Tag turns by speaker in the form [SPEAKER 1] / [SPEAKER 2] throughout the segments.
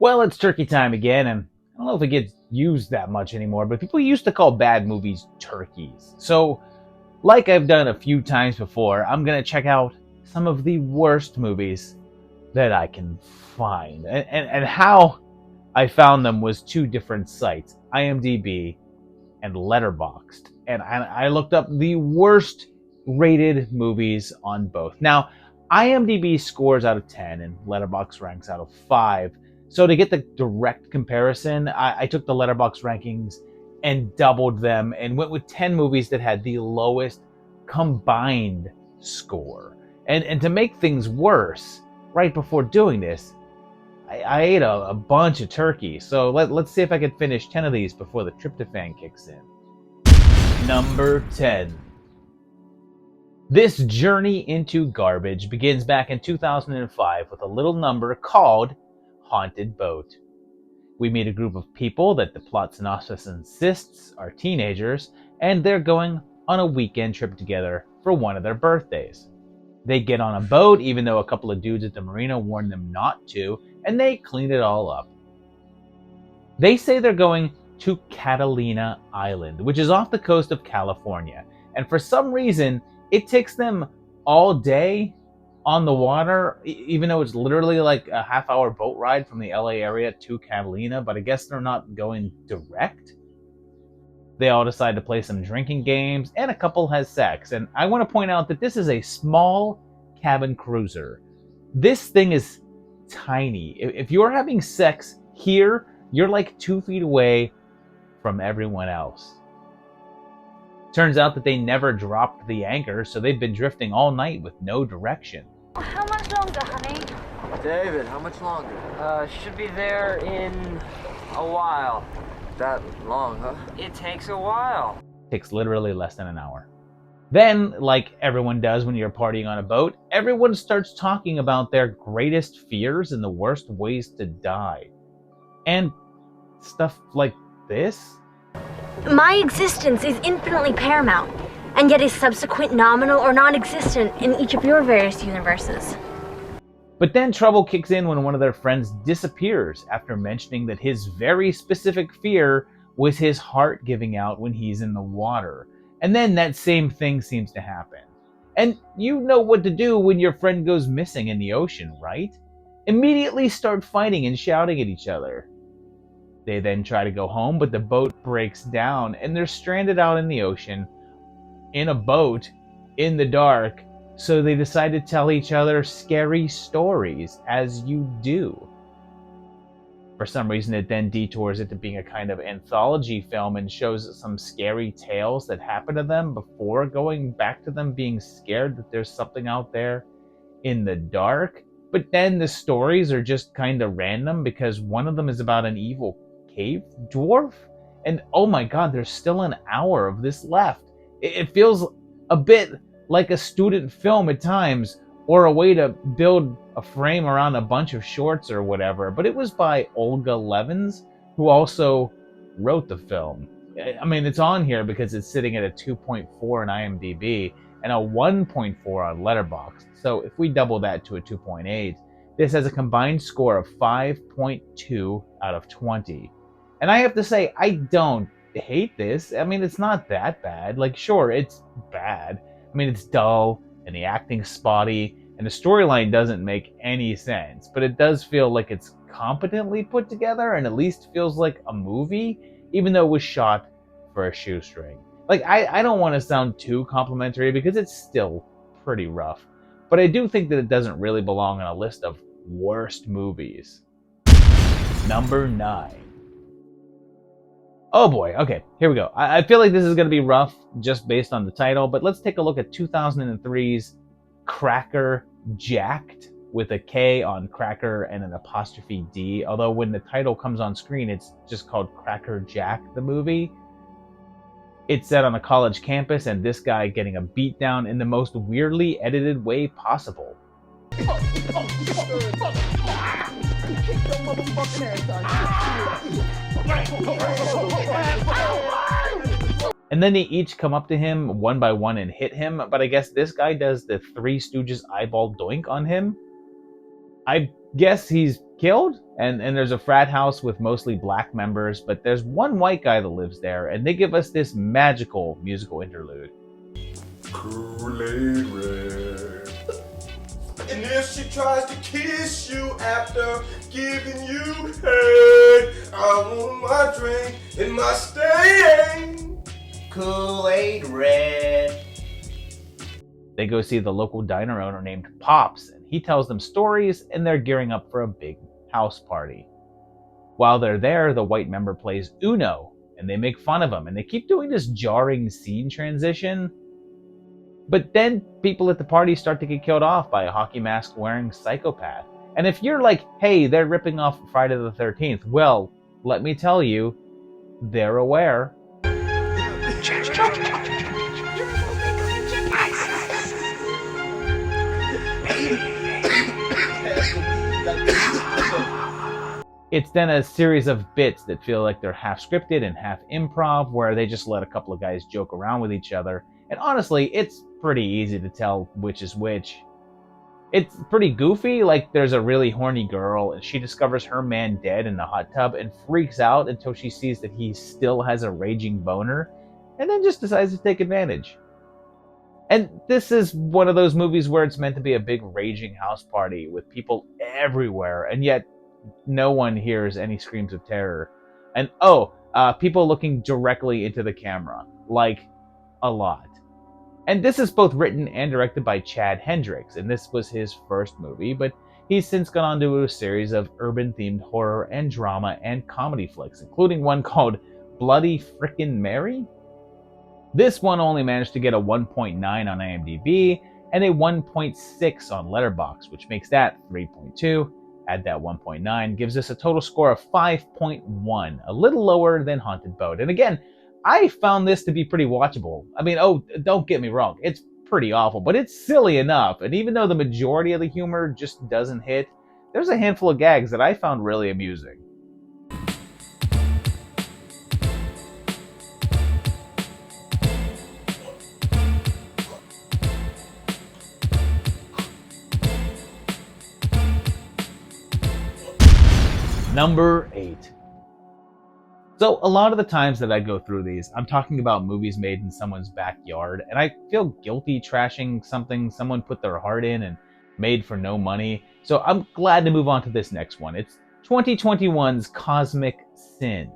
[SPEAKER 1] Well, it's turkey time again, and I don't know if it gets used that much anymore, but people used to call bad movies turkeys. So, like I've done a few times before, I'm going to check out some of the worst movies that I can find. And how I found them was two different sites, IMDb and Letterboxd. And I looked up the worst rated movies on both. Now, IMDb scores out of 10 and Letterboxd ranks out of 5. So to get the direct comparison, I took the Letterboxd rankings and doubled them and went with 10 movies that had the lowest combined score. And to make things worse, right before doing this, I ate a bunch of turkey. So let's see if I can finish 10 of these before the tryptophan kicks in. Number 10. This journey into garbage begins back in 2005 with a little number called Haunted Boat. We meet a group of people that the plot synopsis insists are teenagers, and they're going on a weekend trip together for one of their birthdays. They get on a boat, even though a couple of dudes at the marina warned them not to, and they clean it all up. They say they're going to Catalina Island, which is off the coast of California, and for some reason, it takes them all day on the water, even though it's literally like a half-hour boat ride from the LA area to Catalina, but I guess they're not going direct. They all decide to play some drinking games, and a couple has sex. And I want to point out that this is a small cabin cruiser. This thing is tiny. If you're having sex here, you're like 2 feet away from everyone else. Turns out that they never dropped the anchor, so they've been drifting all night with no direction.
[SPEAKER 2] How much longer, honey?
[SPEAKER 3] David, how much longer?
[SPEAKER 4] Should be there in a while.
[SPEAKER 3] That long, huh?
[SPEAKER 4] It takes a while.
[SPEAKER 1] Takes literally less than an hour. Then, like everyone does when you're partying on a boat, everyone starts talking about their greatest fears and the worst ways to die. And stuff like this.
[SPEAKER 2] My existence is infinitely paramount, and yet is subsequent nominal or non-existent in each of your various universes.
[SPEAKER 1] But then trouble kicks in when one of their friends disappears after mentioning that his very specific fear was his heart giving out when he's in the water. And then that same thing seems to happen. And you know what to do when your friend goes missing in the ocean, right? Immediately start fighting and shouting at each other. They then try to go home, but the boat breaks down and they're stranded out in the ocean in a boat in the dark. So they decide to tell each other scary stories, as you do. For some reason, it then detours it to being a kind of anthology film and shows some scary tales that happen to them before going back to them being scared that there's something out there in the dark. But then the stories are just kind of random because one of them is about an evil cave dwarf. And oh my god, there's still an hour of this left. It feels a bit like a student film at times, or a way to build a frame around a bunch of shorts or whatever. But it was by Olga Levins, who also wrote the film. I mean, it's on here because it's sitting at a 2.4 on IMDb and a 1.4 on Letterboxd. So if we double that to a 2.8, this has a combined score of 5.2 out of 20. And I have to say, I don't hate this. I mean, it's not that bad. Like, sure, it's bad. I mean, it's dull, and the acting's spotty, and the storyline doesn't make any sense. But it does feel like it's competently put together, and at least feels like a movie, even though it was shot for a shoestring. Like, I don't want to sound too complimentary, because it's still pretty rough. But I do think that it doesn't really belong on a list of worst movies. Number 9. Oh boy, okay, here we go. I feel like this is going to be rough just based on the title, but let's take a look at 2003's Cracker Jacked, with a K on Cracker and an apostrophe D, although when the title comes on screen, it's just called Cracker Jack, the movie. It's set on a college campus, and this guy getting a beatdown in the most weirdly edited way possible. And then they each come up to him one by one and hit him, but I guess this guy does the Three Stooges eyeball doink on him. I guess he's killed, and there's a frat house with mostly black members, but there's one white guy that lives there, and they give us this magical musical interlude.
[SPEAKER 5] Kool-Aid Red. And if she tries to kiss you after giving you head, I want my drink and my stain. Kool-Aid Red.
[SPEAKER 1] They go see the local diner owner named Pops, and he tells them stories, and they're gearing up for a big house party. While they're there, the white member plays Uno, and they make fun of him, and they keep doing this jarring scene transition. But then people at the party start to get killed off by a hockey mask wearing psychopath. And if you're like, hey, they're ripping off Friday the 13th, well, let me tell you, they're aware. It's then a series of bits that feel like they're half scripted and half improv, where they just let a couple of guys joke around with each other. And honestly, it's pretty easy to tell which is which. It's pretty goofy, like there's a really horny girl and she discovers her man dead in the hot tub and freaks out until she sees that he still has a raging boner, and then just decides to take advantage. And this is one of those movies where it's meant to be a big raging house party with people everywhere, and yet no one hears any screams of terror. And people looking directly into the camera, like a lot. And this is both written and directed by Chad Hendricks, and this was his first movie, but he's since gone on to do a series of urban-themed horror and drama and comedy flicks, including one called Bloody Frickin' Mary. This one only managed to get a 1.9 on IMDb and a 1.6 on Letterboxd, which makes that 3.2. Add that 1.9, gives us a total score of 5.1, a little lower than Haunted Boat. And again, I found this to be pretty watchable. I mean, don't get me wrong, it's pretty awful, but it's silly enough. And even though the majority of the humor just doesn't hit, there's a handful of gags that I found really amusing. Number 8. So a lot of the times that I go through these, I'm talking about movies made in someone's backyard, and I feel guilty trashing something someone put their heart in and made for no money. So I'm glad to move on to this next one. It's 2021's Cosmic Sin.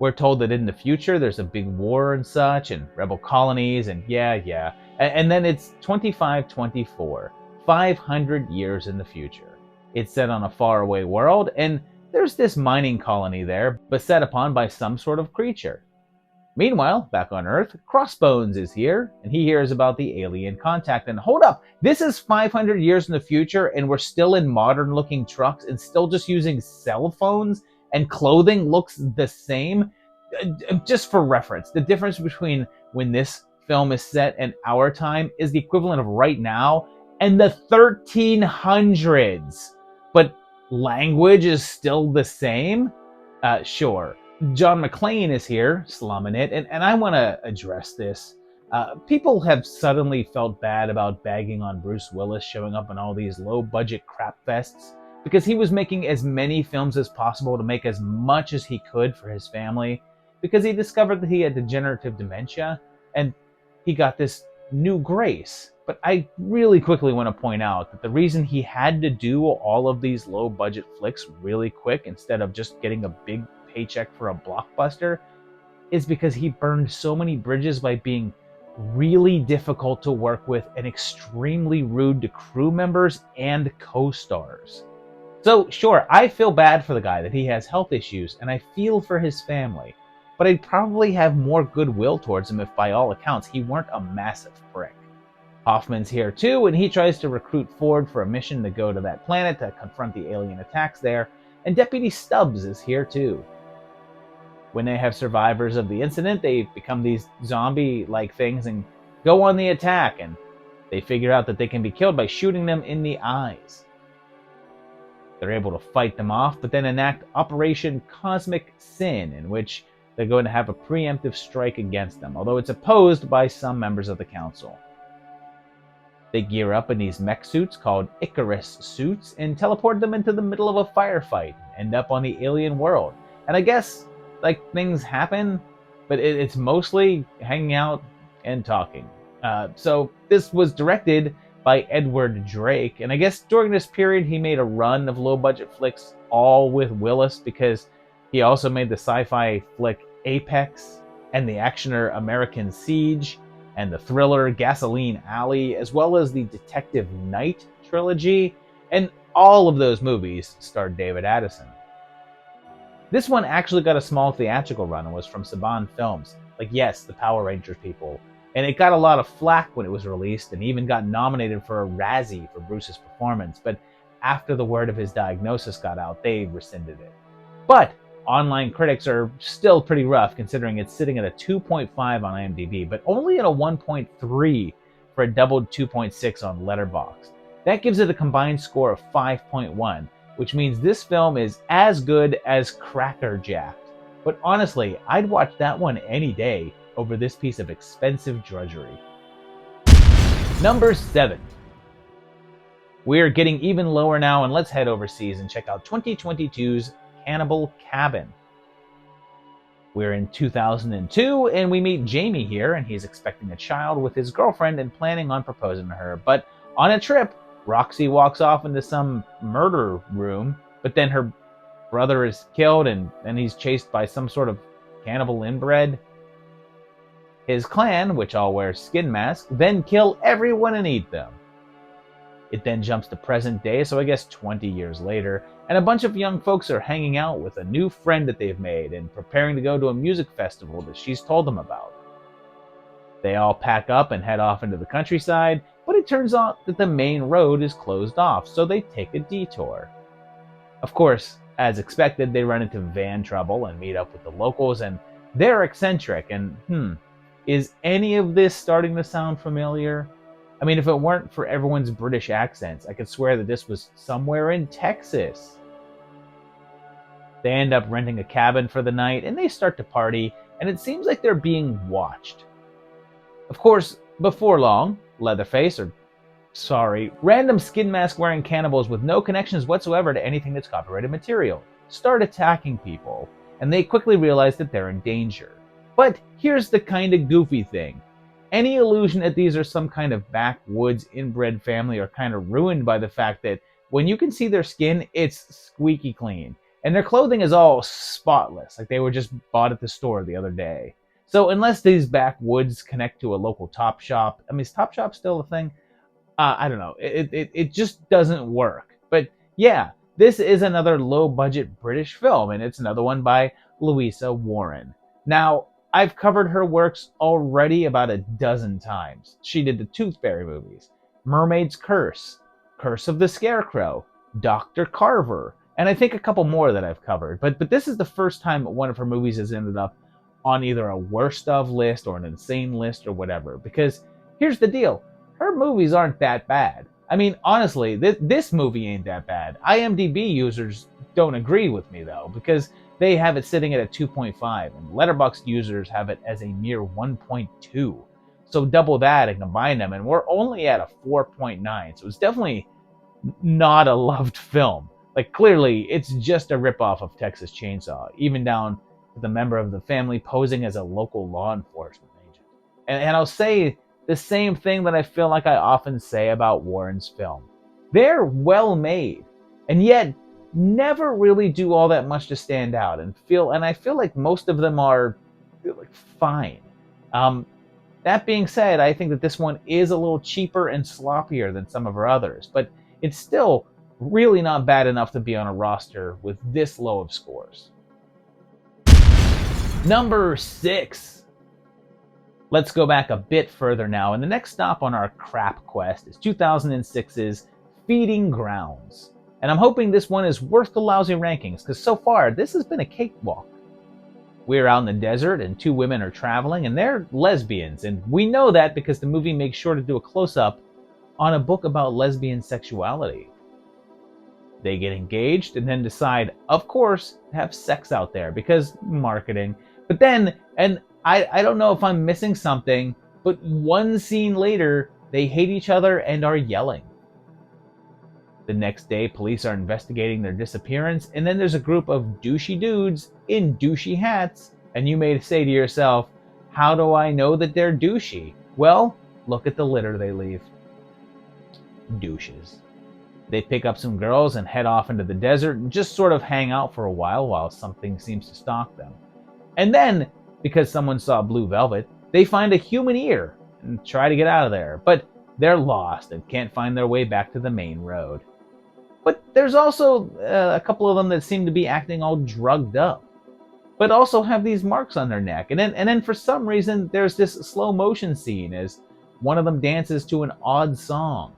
[SPEAKER 1] We're told that in the future there's a big war and such, and rebel colonies, and yeah. And then it's 2524, 500 years in the future. It's set on a faraway world, and there's this mining colony there, beset upon by some sort of creature. Meanwhile, back on Earth, Crossbones is here, and he hears about the alien contact. And hold up, this is 500 years in the future, and we're still in modern-looking trucks and still just using cell phones, and clothing looks the same? Just for reference, the difference between when this film is set and our time is the equivalent of right now and the 1300s. But language is still the same? Sure. John McClane is here, slumming it, and I want to address this. People have suddenly felt bad about bagging on Bruce Willis showing up in all these low-budget crap fests because he was making as many films as possible to make as much as he could for his family, because he discovered that he had degenerative dementia, and he got this new grace. But I really quickly want to point out that the reason he had to do all of these low-budget flicks really quick instead of just getting a big paycheck for a blockbuster is because he burned so many bridges by being really difficult to work with and extremely rude to crew members and co-stars. So sure, I feel bad for the guy that he has health issues, and I feel for his family, but I'd probably have more goodwill towards him if by all accounts he weren't a massive prick. Hoffman's here too, and he tries to recruit Ford for a mission to go to that planet to confront the alien attacks there, and Deputy Stubbs is here too. When they have survivors of the incident, they become these zombie-like things and go on the attack, and they figure out that they can be killed by shooting them in the eyes. They're able to fight them off, but then enact Operation Cosmic Sin, in which they're going to have a preemptive strike against them, although it's opposed by some members of the council. They gear up in these mech suits called Icarus suits and teleport them into the middle of a firefight and end up on the alien world. And I guess, like, things happen, but it's mostly hanging out and talking. So this was directed by Edward Drake, and I guess during this period he made a run of low-budget flicks all with Willis, because he also made the sci-fi flick Apex, and the actioner American Siege, and the thriller Gasoline Alley, as well as the Detective Knight trilogy, and all of those movies starred David Addison. This one actually got a small theatrical run and was from Saban Films, like, yes, the Power Rangers people, and it got a lot of flack when it was released and even got nominated for a Razzie for Bruce's performance, but after the word of his diagnosis got out, they rescinded it. But online critics are still pretty rough, considering it's sitting at a 2.5 on IMDb, but only at a 1.3 for a doubled 2.6 on Letterboxd. That gives it a combined score of 5.1, which means this film is as good as Cracker Jacked. But honestly, I'd watch that one any day over this piece of expensive drudgery. Number 7. We're getting even lower now, and let's head overseas and check out 2022's Cannibal Cabin. We're in 2002, and we meet Jamie here, and he's expecting a child with his girlfriend and planning on proposing to her. But on a trip, Roxy walks off into some murder room, but then her brother is killed, and he's chased by some sort of cannibal inbred. His clan, which all wear skin masks, then kill everyone and eat them. It then jumps to present day, so I guess 20 years later, and a bunch of young folks are hanging out with a new friend that they've made and preparing to go to a music festival that she's told them about. They all pack up and head off into the countryside, but it turns out that the main road is closed off, so they take a detour. Of course, as expected, they run into van trouble and meet up with the locals, and they're eccentric, and is any of this starting to sound familiar? I mean, if it weren't for everyone's British accents, I could swear that this was somewhere in Texas. They end up renting a cabin for the night, and they start to party, and it seems like they're being watched. Of course, before long, random skin mask wearing cannibals with no connections whatsoever to anything that's copyrighted material start attacking people, and they quickly realize that they're in danger. But here's the kind of goofy thing. Any illusion that these are some kind of backwoods inbred family are kind of ruined by the fact that when you can see their skin, it's squeaky clean. And their clothing is all spotless, like they were just bought at the store the other day. So unless these backwoods connect to a local Top Shop, I mean, is Top Shop still a thing? I don't know. It just doesn't work. But yeah, this is another low-budget British film, and it's another one by Louisa Warren. Now, I've covered her works already about a dozen times. She did the Tooth Fairy movies, Mermaid's Curse, Curse of the Scarecrow, Dr. Carver, and I think a couple more that I've covered. But this is the first time one of her movies has ended up on either a worst of list or an insane list or whatever. Because here's the deal. Her movies aren't that bad. I mean, honestly, this movie ain't that bad. IMDb users don't agree with me, though, because they have it sitting at a 2.5, and Letterboxd users have it as a mere 1.2. So double that and combine them, and we're only at a 4.9. So it's definitely not a loved film. Like, clearly, it's just a ripoff of Texas Chainsaw, even down to the member of the family posing as a local law enforcement agent. And I'll say the same thing that I feel like I often say about Warren's film. They're well made, and yet never really do all that much to stand out, and I feel like most of them are like fine. That being said, I think that this one is a little cheaper and sloppier than some of her others, but it's still really not bad enough to be on a roster with this low of scores. Number 6. Let's go back a bit further now, and the next stop on our crap quest is 2006's Feeding Grounds. And I'm hoping this one is worth the lousy rankings, because so far, this has been a cakewalk. We're out in the desert, and 2 women are traveling, and they're lesbians, and we know that because the movie makes sure to do a close-up on a book about lesbian sexuality. They get engaged, and then decide, of course, to have sex out there, because marketing. But then, and I don't know if I'm missing something, but one scene later, They hate each other and are yelling. The next day, police are investigating their disappearance, and then there's a group of douchey dudes in douchey hats, and you may say to yourself, how do I know that they're douchey? Well, look at the litter they leave. Douches. They pick up some girls and head off into the desert and just sort of hang out for a while something seems to stalk them. And then, because someone saw Blue Velvet, they find a human ear and try to get out of there, but they're lost and can't find their way back to the main road. But there's also a couple of them that seem to be acting all drugged up, but also have these marks on their neck. And then for some reason, there's this slow motion scene as one of them dances to an odd song.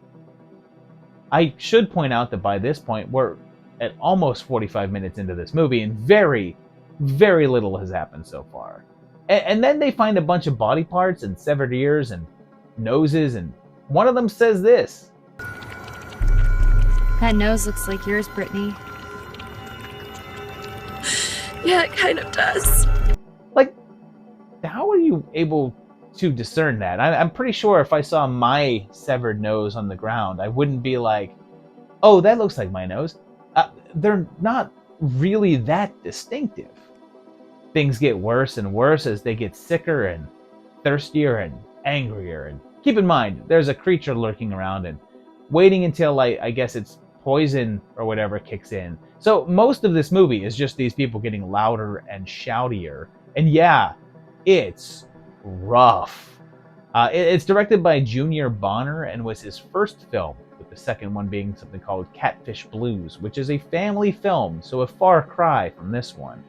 [SPEAKER 1] I should point out that by this point, we're at almost 45 minutes into this movie, and very, very little has happened so far. And then they find a bunch of body parts and severed ears and noses, and one of them says this.
[SPEAKER 6] That nose looks like yours, Brittany. Yeah, it kind of does.
[SPEAKER 1] Like, how are you able to discern that? I'm pretty sure if I saw my severed nose on the ground, I wouldn't be like, oh, that looks like my nose. They're not really that distinctive. Things get worse and worse as they get sicker and thirstier and angrier. And keep in mind, there's a creature lurking around and waiting until I guess it's poison or whatever kicks in. So most of this movie is just these people getting louder and shoutier. And yeah, it's rough. It's directed by Junior Bonner and was his first film, with the second one being something called Catfish Blues, which is a family film, so a far cry from this one.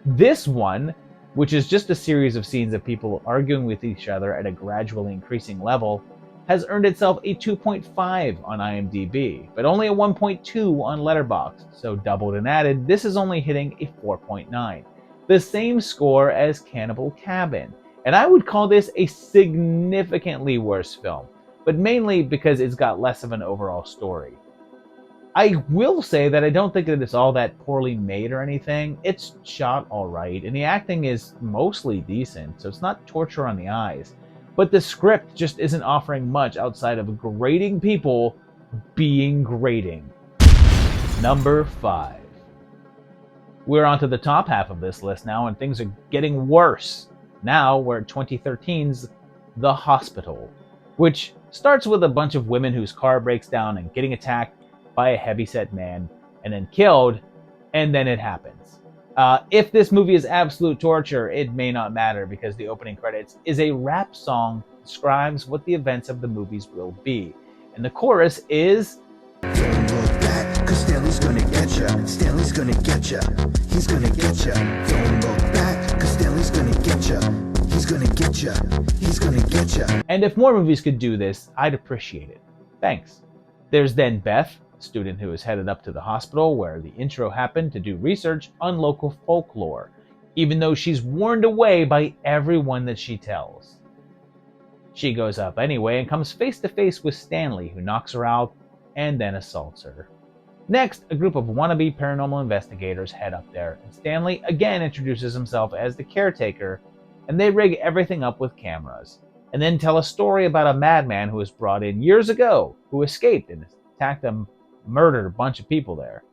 [SPEAKER 1] This one, which is just a series of scenes of people arguing with each other at a gradually increasing level, has earned itself a 2.5 on IMDb, but only a 1.2 on Letterboxd, so doubled and added, this is only hitting a 4.9. The same score as Cannibal Cabin, and I would call this a significantly worse film, but mainly because it's got less of an overall story. I will say that I don't think that it's all that poorly made or anything. It's shot alright, and the acting is mostly decent, so it's not torture on the eyes. But the script just isn't offering much outside of grating people being grating. Number 5. We're onto the top half of this list now, and things are getting worse. Now we're at 2013's The Hospital, which starts with a bunch of women whose car breaks down and getting attacked by a heavyset man and then killed, and then it happens. If this movie is absolute torture, it may not matter because the opening credits is a rap song that describes what the events of the movies will be. And the chorus is,
[SPEAKER 7] "Don't look back, 'cause Stanley's gonna get ya. Stanley's gonna get ya. He's gonna get ya. Don't look back, 'cause Stanley's gonna get ya. He's gonna get ya. He's gonna get ya."
[SPEAKER 1] And if more movies could do this, I'd appreciate it. Thanks. There's then Beth, student who is headed up to the hospital where the intro happened to do research on local folklore, even though she's warned away by everyone that she tells. She goes up anyway and comes face to face with Stanley, who knocks her out and then assaults her. Next, a group of wannabe paranormal investigators head up there, and Stanley again introduces himself as the caretaker, and they rig everything up with cameras, and then tell a story about a madman who was brought in years ago, who escaped and attacked a murdered a bunch of people there.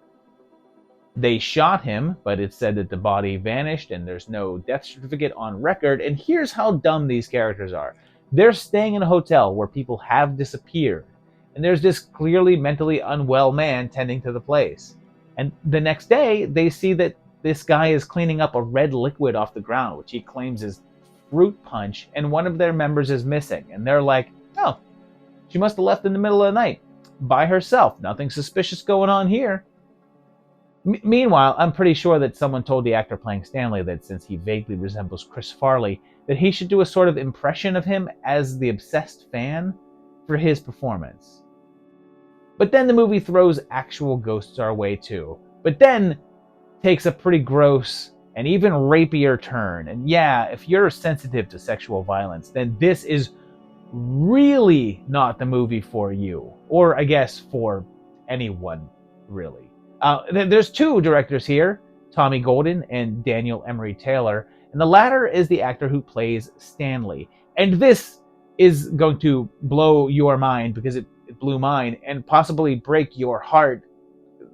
[SPEAKER 1] They shot him, but it's said that the body vanished and there's no death certificate on record. And here's how dumb these characters are. They're staying in a hotel where people have disappeared, and there's this clearly mentally unwell man tending to the place. And the next day, they see that this guy is cleaning up a red liquid off the ground, which he claims is fruit punch, and one of their members is missing. And they're like, oh, she must have left in the middle of the night by herself. Nothing suspicious going on here. Meanwhile, I'm pretty sure that someone told the actor playing Stanley that since he vaguely resembles Chris Farley, that he should do a sort of impression of him as the obsessed fan for his performance. But then the movie throws actual ghosts our way too, but then takes a pretty gross and even rapier turn. And yeah, if you're sensitive to sexual violence, then this is really not the movie for you, or I guess for anyone really. There's two directors here, Tommy Golden and Daniel Emery Taylor, and the latter is the actor who plays Stanley. And this is going to blow your mind because it blew mine, and possibly break your heart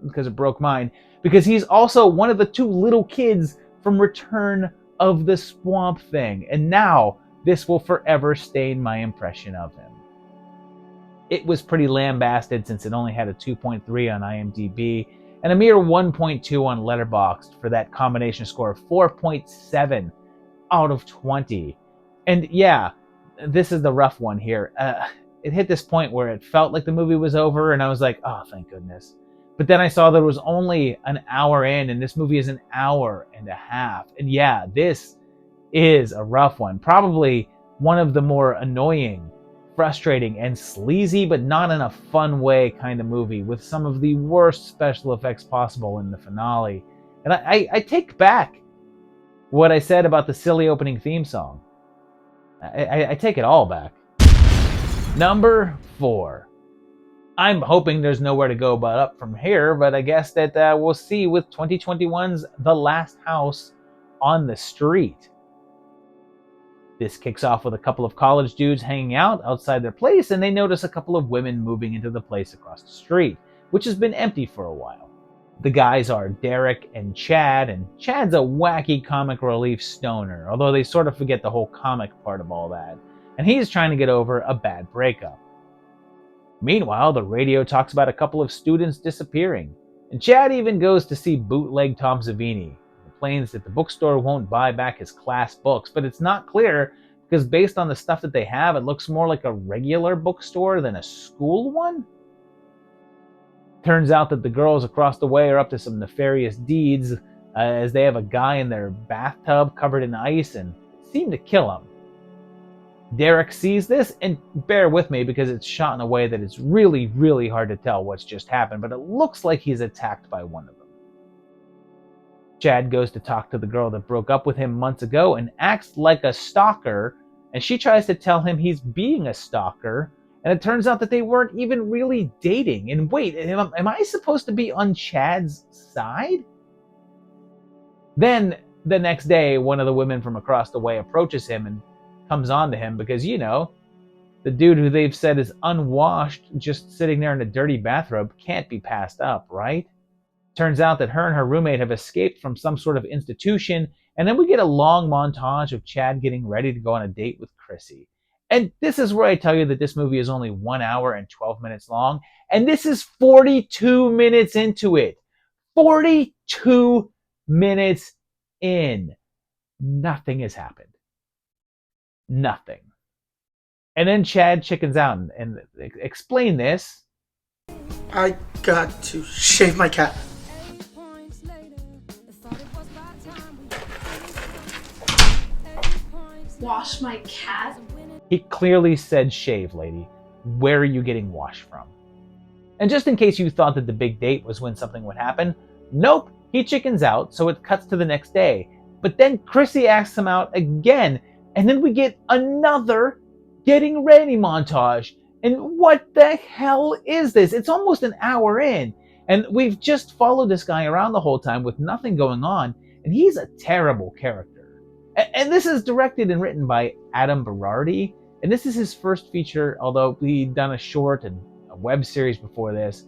[SPEAKER 1] because it broke mine, because he's also one of the two little kids from Return of the Swamp Thing, and now this will forever stain my impression of him. It was pretty lambasted since it only had a 2.3 on IMDb and a mere 1.2 on Letterboxd for that combination score of 4.7 out of 20. And yeah, this is the rough one here. It hit this point where it felt like the movie was over, and I was like, oh, thank goodness. But then I saw that it was only an hour in, and this movie is an hour and a half. And yeah, this is a rough one. Probably one of the more annoying, frustrating, and sleazy, but not in a fun way kind of movie, with some of the worst special effects possible in the finale. And I take back what I said about the silly opening theme song. I take it all back. Number 4. I'm hoping there's nowhere to go but up from here, but I guess that we'll see with 2021's The Last House on the Street. This kicks off with a couple of college dudes hanging out outside their place, and they notice a couple of women moving into the place across the street, which has been empty for a while. The guys are Derek and Chad's a wacky comic relief stoner, although they sort of forget the whole comic part of all that, and he's trying to get over a bad breakup. Meanwhile, the radio talks about a couple of students disappearing, and Chad even goes to see bootleg Tom Savini. He complains that the bookstore won't buy back his class books, but it's not clear because based on the stuff that they have, it looks more like a regular bookstore than a school one. Turns out that the girls across the way are up to some nefarious deeds, as they have a guy in their bathtub covered in ice and seem to kill him. Derek sees this, and bear with me because it's shot in a way that it's really, really hard to tell what's just happened, but it looks like he's attacked by one of them. Chad goes to talk to the girl that broke up with him months ago and acts like a stalker, and she tries to tell him he's being a stalker, and it turns out that they weren't even really dating. And wait, am I supposed to be on Chad's side? Then, the next day, one of the women from across the way approaches him and comes on to him because, you know, the dude who they've said is unwashed, just sitting there in a dirty bathrobe, can't be passed up, right? Turns out that her and her roommate have escaped from some sort of institution, and then we get a long montage of Chad getting ready to go on a date with Chrissy. And this is where I tell you that this movie is only 1 hour and 12 minutes long, and this is 42 minutes into it. 42 minutes in. Nothing has happened. Nothing. And then Chad chickens out and explain this.
[SPEAKER 8] I got to shave my cat.
[SPEAKER 6] Wash my cat?
[SPEAKER 1] He clearly said shave, lady. Where are you getting washed from? And just in case you thought that the big date was when something would happen, nope, he chickens out, so it cuts to the next day. But then Chrissy asks him out again, and then we get another getting ready montage. And what the hell is this? It's almost an hour in, and we've just followed this guy around the whole time with nothing going on, and he's a terrible character. And this is directed and written by Adam Berardi, and this is his first feature, although he'd done a short and a web series before this.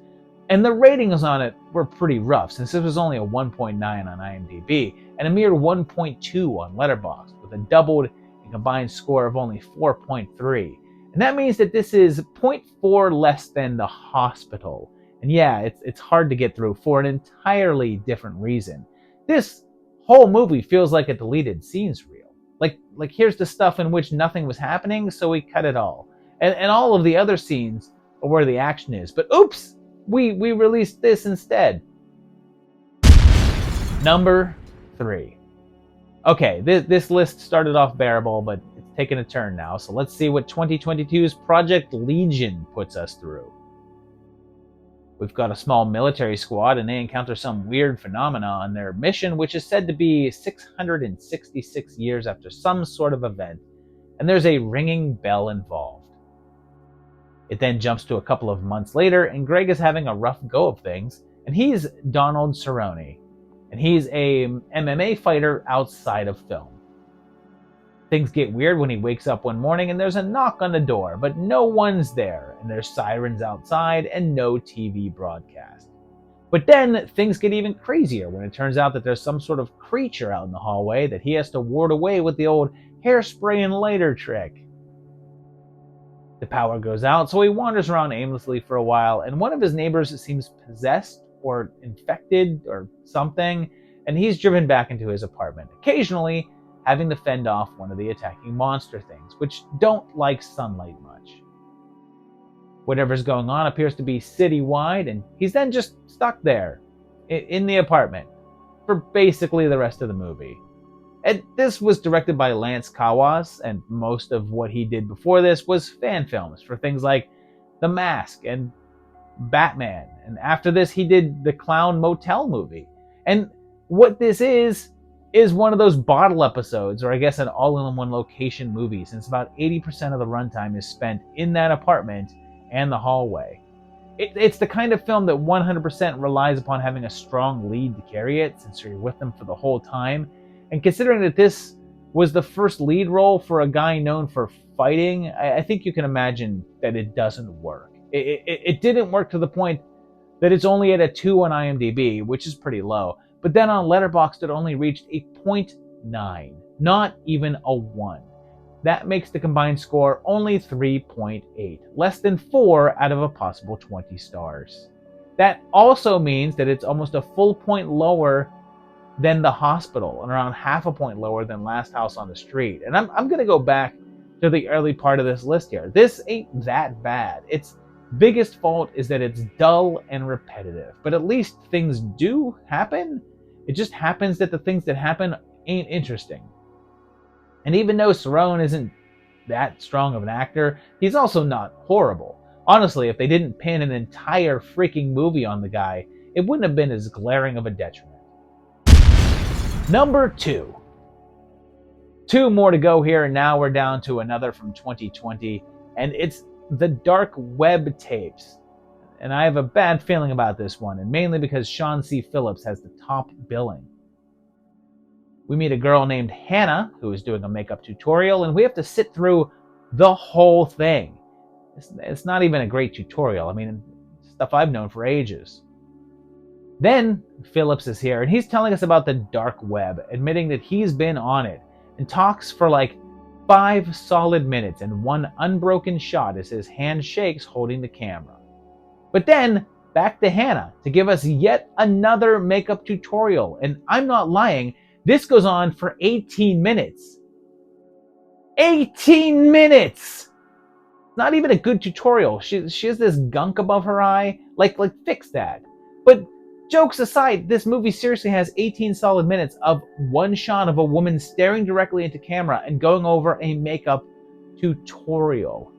[SPEAKER 1] And the ratings on it were pretty rough, since this was only a 1.9 on IMDb and a mere 1.2 on Letterboxd, with a doubled and combined score of only 4.3. And that means that this is 0.4 less than The Hospital. And yeah, it's hard to get through for an entirely different reason. This whole movie feels like a deleted scenes reel. Like here's the stuff in which nothing was happening, so we cut it all. And all of the other scenes are where the action is. But oops, we released this instead. Number 3. Okay, this list started off bearable, but it's taken a turn now. So let's see what 2022's Project Legion puts us through. We've got a small military squad, and they encounter some weird phenomena on their mission, which is said to be 666 years after some sort of event, and there's a ringing bell involved. It then jumps to a couple of months later, and Greg is having a rough go of things, and he's Donald Cerrone, and he's a MMA fighter outside of film. Things get weird when he wakes up one morning and there's a knock on the door, but no one's there, and there's sirens outside and no TV broadcast. But then things get even crazier when it turns out that there's some sort of creature out in the hallway that he has to ward away with the old hairspray and lighter trick. The power goes out, so he wanders around aimlessly for a while, and one of his neighbors seems possessed or infected or something, and he's driven back into his apartment, occasionally having to fend off one of the attacking monster things, which don't like sunlight much. Whatever's going on appears to be citywide, and he's then just stuck there, in the apartment, for basically the rest of the movie. And this was directed by Lance Kawas, and most of what he did before this was fan films for things like The Mask and Batman. And after this, he did the Clown Motel movie. And what this is one of those bottle episodes, or I guess an all-in-one location movie, since about 80% of the runtime is spent in that apartment and the hallway. It's the kind of film that 100% relies upon having a strong lead to carry it, since you're with them for the whole time. And considering that this was the first lead role for a guy known for fighting, I think you can imagine that it doesn't work. It didn't work to the point that it's only at a 2 on IMDb, which is pretty low. But then on Letterboxd, it only reached a 0.9, not even a 1. That makes the combined score only 3.8, less than 4 out of a possible 20 stars. That also means that it's almost a full point lower than The Hospital, and around half a point lower than Last House on the Street. And I'm going to go back to the early part of this list here. This ain't that bad. Its biggest fault is that it's dull and repetitive, but at least things do happen. It just happens that the things that happen ain't interesting. And even though Cerrone isn't that strong of an actor, he's also not horrible. Honestly, if they didn't pin an entire freaking movie on the guy, it wouldn't have been as glaring of a detriment. Number 2. 2 more to go here, and now we're down to another from 2020, and it's The Dark Web Tapes. And I have a bad feeling about this one, and mainly because Sean C. Phillips has the top billing. We meet a girl named Hannah who is doing a makeup tutorial, and we have to sit through the whole thing. It's not even a great tutorial. I mean, stuff I've known for ages. Then Phillips is here, and he's telling us about the dark web, admitting that he's been on it, and talks for like 5 solid minutes and one unbroken shot as his hand shakes holding the camera. But then back to Hannah to give us yet another makeup tutorial, and I'm not lying, this goes on for 18 minutes. 18 minutes! Not even a good tutorial. She has this gunk above her eye. Like fix that. But jokes aside, this movie seriously has 18 solid minutes of one shot of a woman staring directly into camera and going over a makeup tutorial.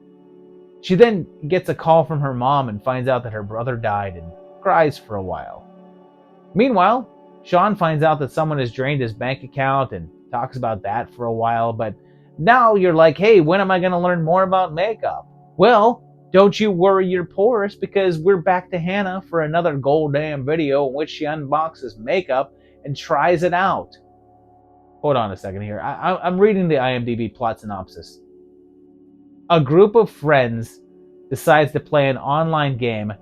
[SPEAKER 1] She then gets a call from her mom and finds out that her brother died and cries for a while. Meanwhile, Sean finds out that someone has drained his bank account and talks about that for a while, but now you're like, hey, when am I going to learn more about makeup? Well, don't you worry your porous, because we're back to Hannah for another goddamn video in which she unboxes makeup and tries it out. Hold on a second here. I'm reading the IMDb plot synopsis. A group of friends decides to play an online game,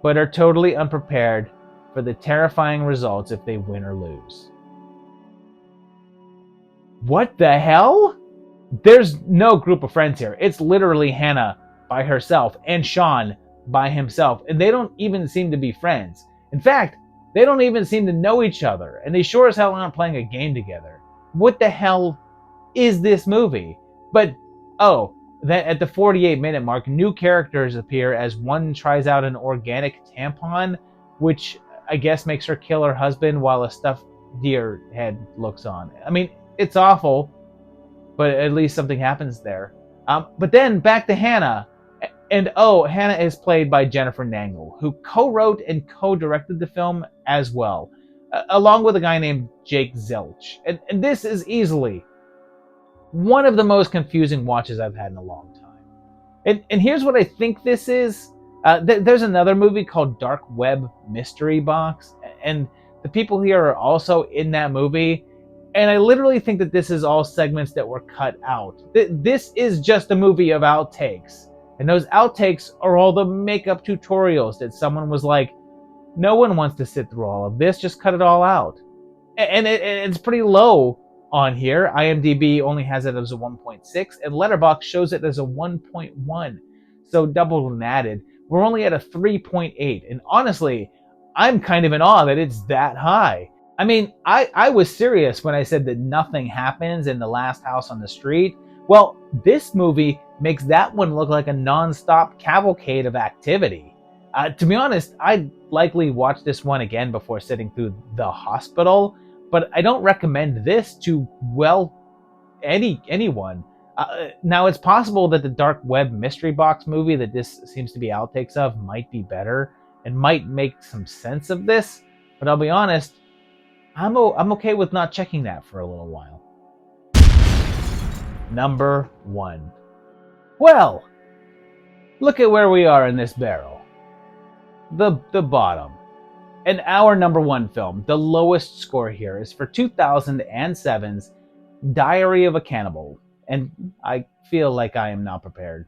[SPEAKER 1] but are totally unprepared for the terrifying results if they win or lose. What the hell? There's no group of friends here. It's literally Hannah by herself and Sean by himself, and they don't even seem to be friends. In fact, they don't even seem to know each other, and they sure as hell aren't playing a game together. What the hell is this movie? But, that at the 48-minute mark, new characters appear as one tries out an organic tampon, which I guess makes her kill her husband while a stuffed deer head looks on. I mean, it's awful, but at least something happens there. But then back to Hannah. And Hannah is played by Jennifer Nangle, who co-wrote and co-directed the film as well, along with a guy named Jake Zilch. And this is easily one of the most confusing watches I've had in a long time. And here's what I think this is. There's another movie called Dark Web Mystery Box, and the people here are also in that movie. And I literally think that this is all segments that were cut out. This is just a movie of outtakes. And those outtakes are all the makeup tutorials that someone was like, no one wants to sit through all of this, just cut it all out. And it's pretty low on here. IMDb only has it as a 1.6, and Letterboxd shows it as a 1.1. So doubled and added. We're only at a 3.8. And honestly, I'm kind of in awe that it's that high. I mean, I was serious when I said that nothing happens in The Last House on the Street. Well, this movie makes that one look like a non-stop cavalcade of activity. To be honest, I'd likely watch this one again before sitting through The Hospital, but I don't recommend this to, well, anyone. Now, it's possible that the Dark Web Mystery Box movie that this seems to be outtakes of might be better and might make some sense of this, but I'll be honest, I'm okay with not checking that for a little while. Number 1. Well, look at where we are in this barrel. The bottom. And our number 1 film, the lowest score here, is for 2007's Diary of a Cannibal, and I feel like I am not prepared.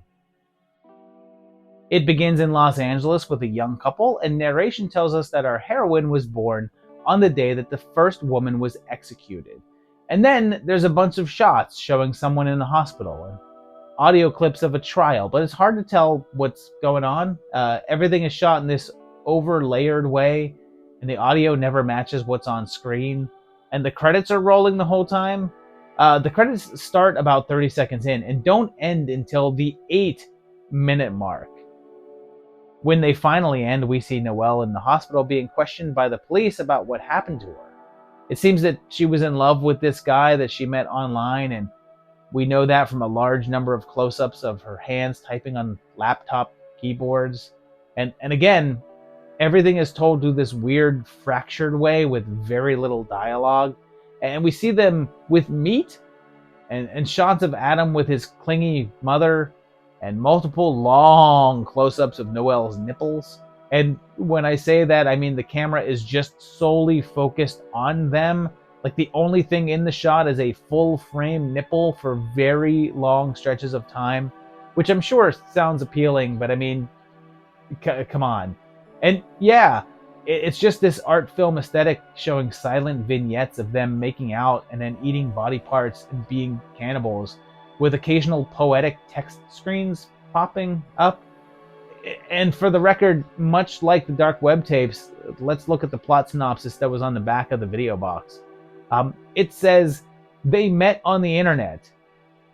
[SPEAKER 1] It begins in Los Angeles with a young couple, and narration tells us that our heroine was born on the day that the first woman was executed. And then there's a bunch of shots showing someone in the hospital and audio clips of a trial, but it's hard to tell what's going on. Everything is shot in this over-layered way, and the audio never matches what's on screen, and the credits are rolling the whole time. The credits start about 30 seconds in and don't end until the 8-minute mark. When they finally end, we see Noelle in the hospital being questioned by the police about what happened to her. It seems that she was in love with this guy that she met online, and we know that from a large number of close-ups of her hands typing on laptop keyboards. And again, everything is told through this weird fractured way with very little dialogue. And we see them with meat and shots of Adam with his clingy mother, and multiple long close-ups of Noelle's nipples. And when I say that, I mean the camera is just solely focused on them. Like the only thing in the shot is a full-frame nipple for very long stretches of time, which I'm sure sounds appealing, but I mean, come on. And yeah, it's just this art film aesthetic showing silent vignettes of them making out and then eating body parts and being cannibals, with occasional poetic text screens popping up. And for the record, much like the Dark Web tapes, let's look at the plot synopsis that was on the back of the video box. It says, they met on the internet.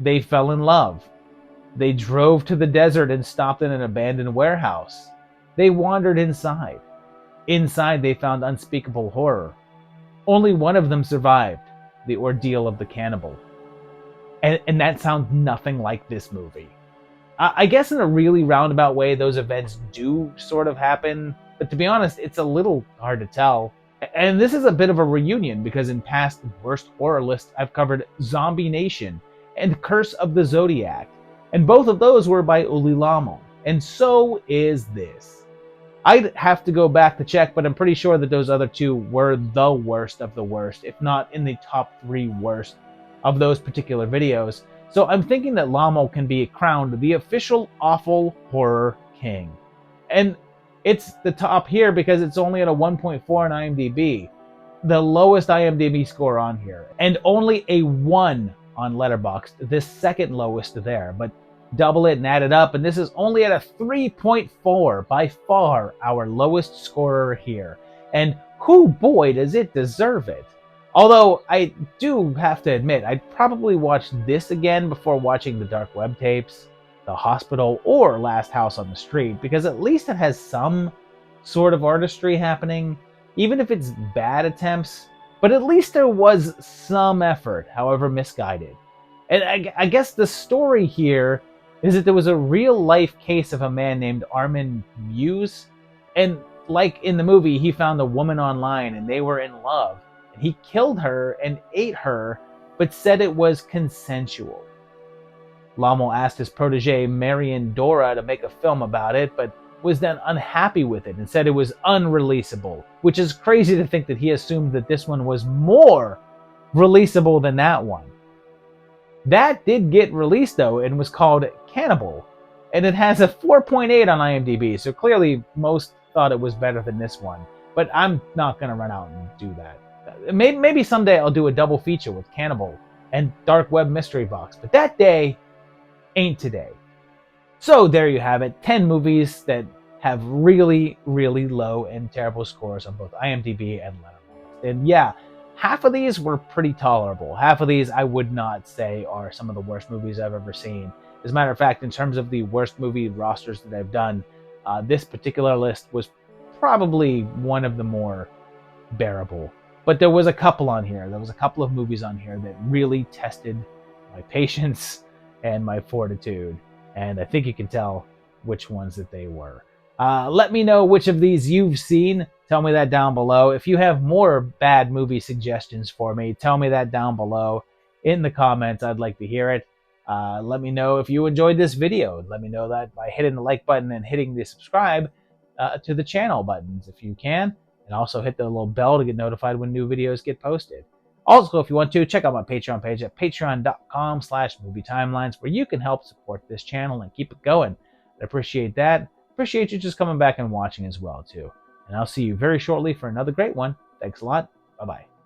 [SPEAKER 1] They fell in love. They drove to the desert and stopped in an abandoned warehouse. They wandered inside. Inside, they found unspeakable horror. Only one of them survived, the ordeal of the cannibal. And that sounds nothing like this movie. I guess in a really roundabout way, those events do sort of happen, but to be honest, it's a little hard to tell. And this is a bit of a reunion, because in past worst horror lists, I've covered Zombie Nation and Curse of the Zodiac, and both of those were by Uli Lamo, and so is this. I'd have to go back to check, but I'm pretty sure that those other two were the worst of the worst, if not in the top 3 worst of those particular videos. So I'm thinking that Lamo can be crowned the official awful horror king. And it's the top here because it's only at a 1.4 on IMDb, the lowest IMDb score on here, and only a 1 on Letterboxd, the second lowest there. But double it and add it up, and this is only at a 3.4, by far our lowest scorer here. And whoo boy, does it deserve it. Although I do have to admit, I'd probably watch this again before watching the Dark Web tapes, The Hospital, or Last House on the Street, because at least it has some sort of artistry happening, even if it's bad attempts. But at least there was some effort, however misguided. And I guess the story here is that there was a real-life case of a man named Armin Muse, and like in the movie, he found a woman online and they were in love. And he killed her and ate her, but said it was consensual. Lamo asked his protege Marion Dora to make a film about it, but was then unhappy with it and said it was unreleasable, which is crazy to think that he assumed that this one was more releasable than that one. That did get released though and was called Cannibal, and it has a 4.8 on IMDb, so clearly most thought it was better than this one. But I'm not going to run out and do that. Maybe someday I'll do a double feature with Cannibal and Dark Web Mystery Box, but that day ain't today. So there you have it, 10 movies that have really, really low and terrible scores on both IMDb and Letterboxd. And yeah, half of these were pretty tolerable. Half of these I would not say are some of the worst movies I've ever seen. As a matter of fact, in terms of the worst movie rosters that I've done, this particular list was probably one of the more bearable. But there was a couple on here. There was a couple of movies on here that really tested my patience and my fortitude. And I think you can tell which ones that they were. Let me know which of these you've seen. Tell me that down below. If you have more bad movie suggestions for me, tell me that down below in the comments. I'd like to hear it. Let me know if you enjoyed this video. Let me know that by hitting the like button and hitting the subscribe to the channel buttons if you can. And also hit the little bell to get notified when new videos get posted. Also, if you want to, check out my Patreon page at patreon.com/movietimelines, where you can help support this channel and keep it going. I appreciate that. Appreciate you just coming back and watching as well, too. And I'll see you very shortly for another great one. Thanks a lot. Bye-bye.